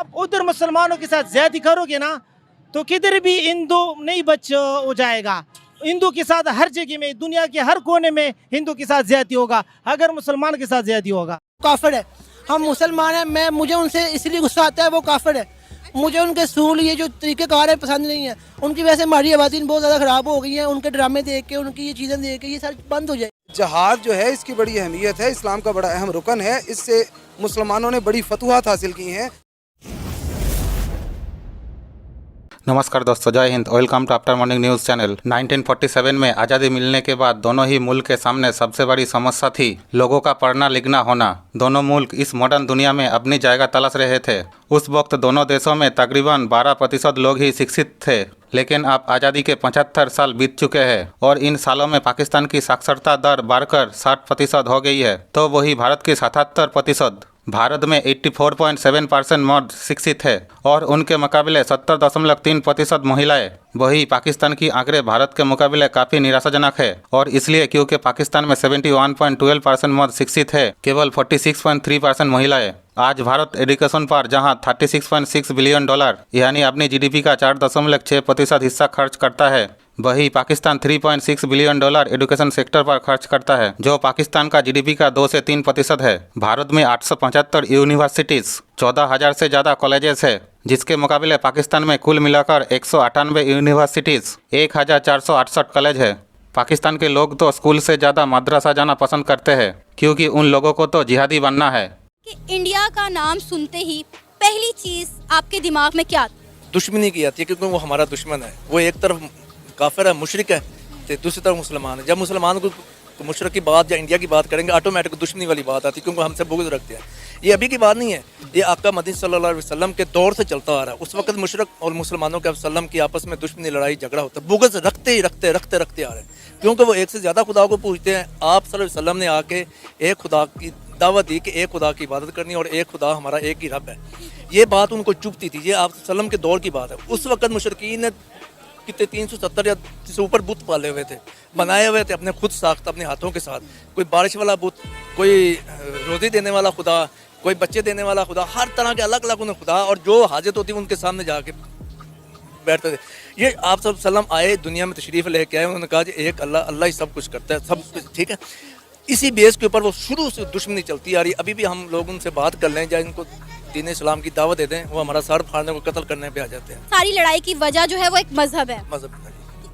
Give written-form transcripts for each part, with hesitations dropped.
आप उधर मुसलमानों के साथ ज्यादती करोगे ना तो किधर भी हिंदू नहीं बच हो जाएगा। हिंदू के साथ हर जगह में, दुनिया के हर कोने में हिंदू के साथ ज्यादती होगा, अगर मुसलमान के साथ ज्यादती होगा। काफिर है, हम मुसलमान हैं, मैं मुझे उनसे इसलिए गुस्सा आता है, वो काफिर है। मुझे उनके सूल ये जो तरीक़ेकार है पसंद नहीं है। उनकी वजह से हमारी आबादी बहुत ज़्यादा ख़राब हो गई है। उनके ड्रामे देख के, उनकी ये चीज़ें देख के ये सारी बंद हो जाए। जहाद जो है इसकी बड़ी अहमियत है, इस्लाम का बड़ा अहम रुकन है। इससे मुसलमानों ने बड़ी फतूहात हासिल की हैं। नमस्कार दोस्तों, जय Hind. Welcome to after morning news channel. 1947 में आज़ादी मिलने के बाद दोनों ही मुल्क के सामने सबसे बड़ी समस्या थी लोगों का पढ़ना लिखना होना। दोनों मुल्क इस मॉडर्न दुनिया में अपनी जगह तलाश रहे थे। उस वक्त दोनों देशों में तकरीबन 12% लोग ही शिक्षित थे, लेकिन अब आज़ादी के 75 साल बीत चुके हैं और इन सालों में पाकिस्तान की साक्षरता दर बढ़कर 60% हो गई है, तो वही भारत की 77%। भारत में 84.7% मर्द शिक्षित है और उनके मुकाबले 70.3% महिलाएं। वही पाकिस्तान की आंकड़े भारत के मुकाबले काफ़ी निराशाजनक है, और इसलिए क्योंकि पाकिस्तान में 71.12% मर्द शिक्षित है, केवल 46.3% महिलाएं। आज भारत एजुकेशन पर जहां $36.6 बिलियन यानी अपनी जीडीपी का 4.6% हिस्सा खर्च करता है, वही पाकिस्तान $3.6 बिलियन एजुकेशन सेक्टर पर खर्च करता है, जो पाकिस्तान का जीडीपी का 2 से 3% है। भारत में 875 यूनिवर्सिटीज़, 14,000 से ज़्यादा कॉलेजेस है, जिसके मुकाबले पाकिस्तान में कुल मिलाकर 198 यूनिवर्सिटीज़, 1,468 कॉलेज है। पाकिस्तान के लोग तो स्कूल से ज़्यादा मदरसा जाना पसंद करते हैं, क्योंकि उन लोगों को तो जिहादी बनना है। कि इंडिया का नाम सुनते ही पहली चीज़ आपके दिमाग में क्या? दुश्मनी की आती है, क्योंकि वो हमारा दुश्मन है। वो एक तरफ काफिर है, मुशरिक है, तो दूसरी तरफ मुसलमान है। जब मुसलमान को मुशरिक की बात या इंडिया की बात करेंगे, ऑटोमेटिक दुश्मनी वाली बात आती है, क्योंकि हमसे बुग़्ज़ रखते हैं। ये अभी की बात नहीं है, ये आका मदीना सल्लल्लाहु अलैहि वसल्लम के दौर से चलता आ रहा है। उस वक्त मुशरिक और मुसलमानों के वसल्लम की आपस में दुश्मनी, लड़ाई झगड़ा होता है, बुग़्ज़ रखते आ रहे हैं, क्योंकि वो एक से ज़्यादा खुदा को पूछते हैं। आप सल्लल्लाहु अलैहि वसल्लम ने आके एक खुदा की दावत दी कि एक खुदा की इबादत करनी और एक खुदा हमारा एक ही रब है। ये बात उनको चुभती थी। ये आप सल्लम के दौर की बात है। उस वक्त मुशरिकीन ने कितने 370 या से ऊपर बुत पाले हुए थे, बनाए हुए थे, अपने खुद साख्त अपने हाथों के साथ। कोई बारिश वाला बुत, कोई रोज़ी देने वाला खुदा, कोई बच्चे देने वाला खुदा, हर तरह के अलग अलग उन्हें खुदा, और जो हाजत होती उनके सामने जाके बैठते थे। ये आप सब सल्लम आए, दुनिया में तशरीफ़ लेके आए, उन्होंने कहा कि एक अल्लाह, अल्लाह ही सब कुछ करता है, सब कुछ ठीक है। इसी बेस के ऊपर वो शुरू से दुश्मनी चलती आ रही है। अभी भी हम लोग उनसे बात कर लें, या इनको दीन इस्लाम की दावत देते हैं, वो हमारा सर फाड़ने को, कत्ल करने पे आ जाते हैं। सारी लड़ाई की वजह जो है वो एक मजहब है। मजहब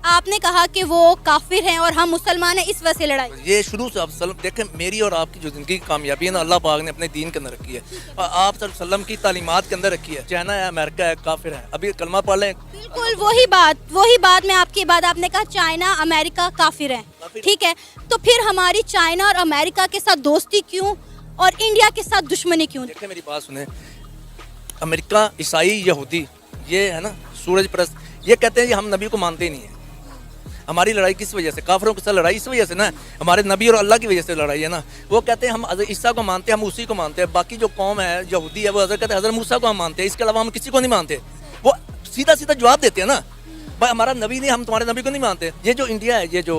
आपने कहा कि वो काफिर हैं और हम मुसलमान हैं, इस वजह से लड़ाई। ये शुरू से आप सल्लम देखें, मेरी और आपकी जो ज़िंदगी की कामयाबी है ना, अल्लाह पाक ने अपने दीन के अंदर रखी है, और आप सल्लम की तालीमात के अंदर रखी है। चाइना है, अमेरिका है, काफिर है। अभी कलमा पढ़ लें। बिल्कुल वही बात मैं आपकी बात, आपने कहा चाइना अमेरिका काफिर हैं, ठीक है, तो फिर हमारी चाइना और अमेरिका के साथ दोस्ती क्यों और इंडिया के साथ दुश्मनी क्यों? देखें, मेरी बात सुने। अमेरिका, ईसाई, यहूदी, ये है ना सूरज परस्त, ये कहते हैं कि हम नबी को मानते ही नहीं है। हमारी लड़ाई किस वजह से? काफिरों के साथ लड़ाई इस वजह से ना, हमारे नबी और अल्लाह की वजह से लड़ाई है ना। वो कहते हैं हम हज़रत ईसा को मानते हैं, हम उसी को मानते हैं। बाकी जो कौम है यहूदी है, वो कहते हैं हज़रत मूसा को हम मानते हैं, इसके अलावा हम किसी को नहीं मानते। वो सीधा सीधा जवाब देते हैं ना, भाई हमारा नबी नहीं, हम तुम्हारे नबी को नहीं मानते। ये जो इंडिया है, ये जो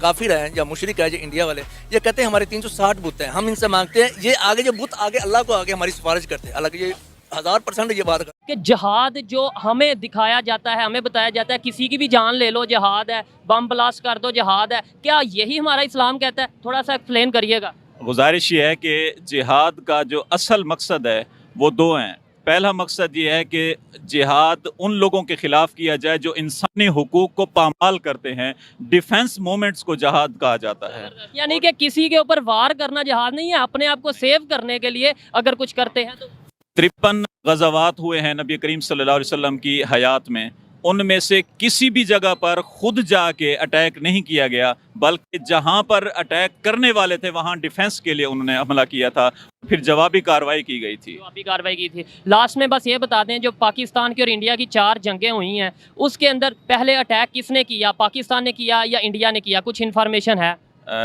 काफिर है या मुशरिक है, ये इंडिया वाले, ये कहते हैं हमारे 360 बुत हैं, हम इनसे मांगते हैं। ये आगे जो बुत आगे अल्लाह को आगे हमारी सिफारिश करते हैं। हालांकि ये 1000% ये बात कि जहाद जो हमें दिखाया जाता है, हमें बताया जाता है, किसी की भी जान ले लो जहाद है, बम ब्लास्ट कर दो जहाद है, क्या यही हमारा इस्लाम कहता है? थोड़ा सा एक्सप्लेन करिएगा। गुजारिश ये है कि जिहाद का जो असल मकसद है वो दो हैं। पहला मकसद ये है कि जिहाद उन लोगों के ख़िलाफ़ किया जाए जो इंसानी हुकूक को पामाल करते हैं। डिफेंस मूवमेंट्स को जिहाद कहा जाता है। यानी कि किसी के ऊपर वार करना जिहाद नहीं है, अपने आप को सेव करने के लिए अगर कुछ करते हैं तो। 53 गज़वात हुए हैं नबी करीम सल्लल्लाहु अलैहि वसल्लम की हयात में, उनमें से किसी भी जगह पर खुद जाके अटैक नहीं किया गया, बल्कि जहां पर अटैक करने वाले थे वहां डिफेंस के लिए उन्होंने हमला किया था, फिर जवाबी कार्रवाई की गई थी। लास्ट में बस ये बता दें, जो पाकिस्तान की और इंडिया की 4 जंगें हुई हैं, उसके अंदर पहले अटैक किसने किया? पाकिस्तान ने किया या इंडिया ने किया? कुछ इन्फॉर्मेशन है?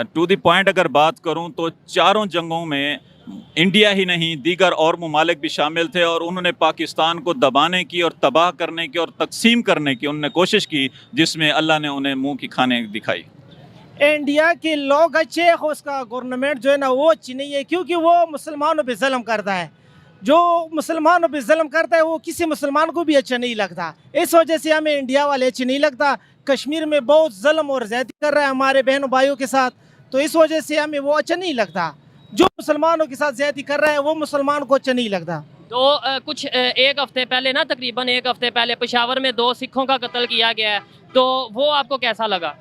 टू द पॉइंट अगर बात करूं तो चारों जंगों में इंडिया ही नहीं, दीगर और ममालिक भी शामिल थे, और उन्होंने पाकिस्तान को दबाने की और तबाह करने की और तकसीम करने की उन्होंने कोशिश की, जिसमें अल्लाह ने उन्हें मुंह की खाने दिखाई। इंडिया के लोग अच्छे हैं, उसका गवर्नमेंट जो है ना वो अच्छी नहीं है, क्योंकि वो मुसलमानों पे जुल्म करता है। जो मुसलमानों पे जुल्म करता है वो किसी मुसलमान को भी अच्छा नहीं लगता। इस वजह से हमें इंडिया वाले अच्छे नहीं लगता। कश्मीर में बहुत जुल्म और ज़्यादती कर रहा है हमारे बहनों भाइयों के साथ, तो इस वजह से हमें वो अच्छा नहीं लगता। जो मुसलमानों के साथ ज़्यादती कर रहा है वो मुसलमान को अच्छा नहीं लगता। तो कुछ एक हफ्ते पहले ना, तकरीबन एक हफ्ते पहले पेशावर में 2 सिखों का कत्ल किया गया है, तो वो आपको कैसा लगा?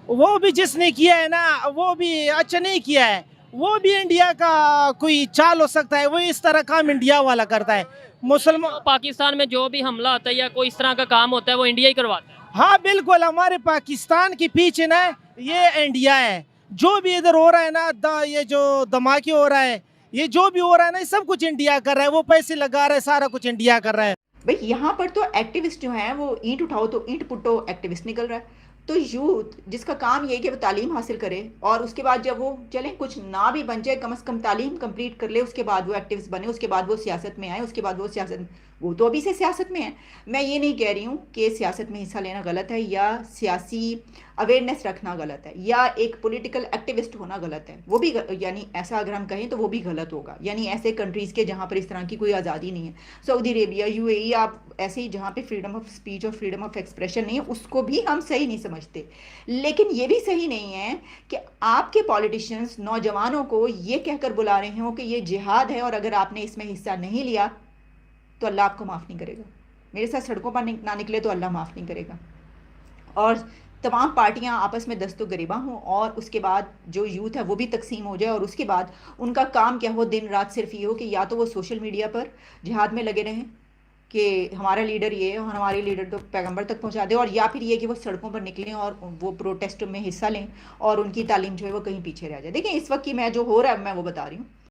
वो भी जिसने किया है ना वो भी अच्छा नहीं किया है। वो भी इंडिया का कोई चाल हो सकता है, वो इस तरह काम इंडिया वाला करता है। मुसलमान पाकिस्तान में जो भी हमला होता है या कोई इस तरह का काम होता है वो इंडिया ही करवाता है। हाँ बिल्कुल, हमारे पाकिस्तान के पीछे ना ये इंडिया है। जो भी इधर हो रहा है ना, ये जो धमाके हो रहा है, ये जो भी हो रहा है ना, सब कुछ इंडिया कर रहा है। वो पैसे लगा रहा है, सारा कुछ इंडिया कर रहा है। भाई यहाँ पर तो एक्टिविस्ट जो हैं वो ईंट उठाओ तो ईंट पुट्टो एक्टिविस्ट निकल रहा है। तो यूथ जिसका काम ये है कि वो तालीम हासिल करे और उसके बाद जब वो चलें कुछ ना भी बन जाए, कम से कम तालीम कंप्लीट कर ले, उसके बाद वो एक्टिविस्ट बने, उसके बाद वो सियासत में आए, उसके बाद वो सियासत, वो तो अभी से सियासत में है। मैं ये नहीं कह रही हूँ कि सियासत में हिस्सा लेना गलत है या सियासी अवेयरनेस रखना गलत है या एक पॉलिटिकल एक्टिविस्ट होना गलत है, वो भी यानी ऐसा अगर हम कहें तो वो भी गलत होगा। यानी ऐसे कंट्रीज़ के जहाँ पर इस तरह की कोई आज़ादी नहीं है, सऊदी अरेबिया, यूएई, आप ऐसे ही जहाँ पे फ्रीडम ऑफ स्पीच और फ्रीडम ऑफ एक्सप्रेशन नहीं है, उसको भी हम सही नहीं समझते। लेकिन ये भी सही नहीं है कि आपके पॉलिटिशियंस नौजवानों को ये कहकर बुला रहे हो कि ये जिहाद है और अगर आपने इसमें हिस्सा नहीं लिया तो अल्लाह आपको माफ़ नहीं करेगा। मेरे साथ सड़कों पर ना निकले तो अल्लाह माफ़ नहीं करेगा। और तमाम पार्टियां आपस में दस्तो गरिबा हों और उसके बाद जो यूथ है वो भी तकसीम हो जाए और उसके बाद उनका काम क्या हो, दिन रात सिर्फ ये हो कि या तो वो सोशल मीडिया पर जिहाद में लगे रहें कि हमारा लीडर ये है और हमारे लीडर तो पैगंबर तक पहुंचा दे, और या फिर ये कि वो सड़कों पर निकलें और वो प्रोटेस्ट में हिस्सा लें और उनकी तालीम जो है वो कहीं पीछे रह जाए। देखिए इस वक्त की मैं जो हो रहा है मैं वो बता रही हूँ।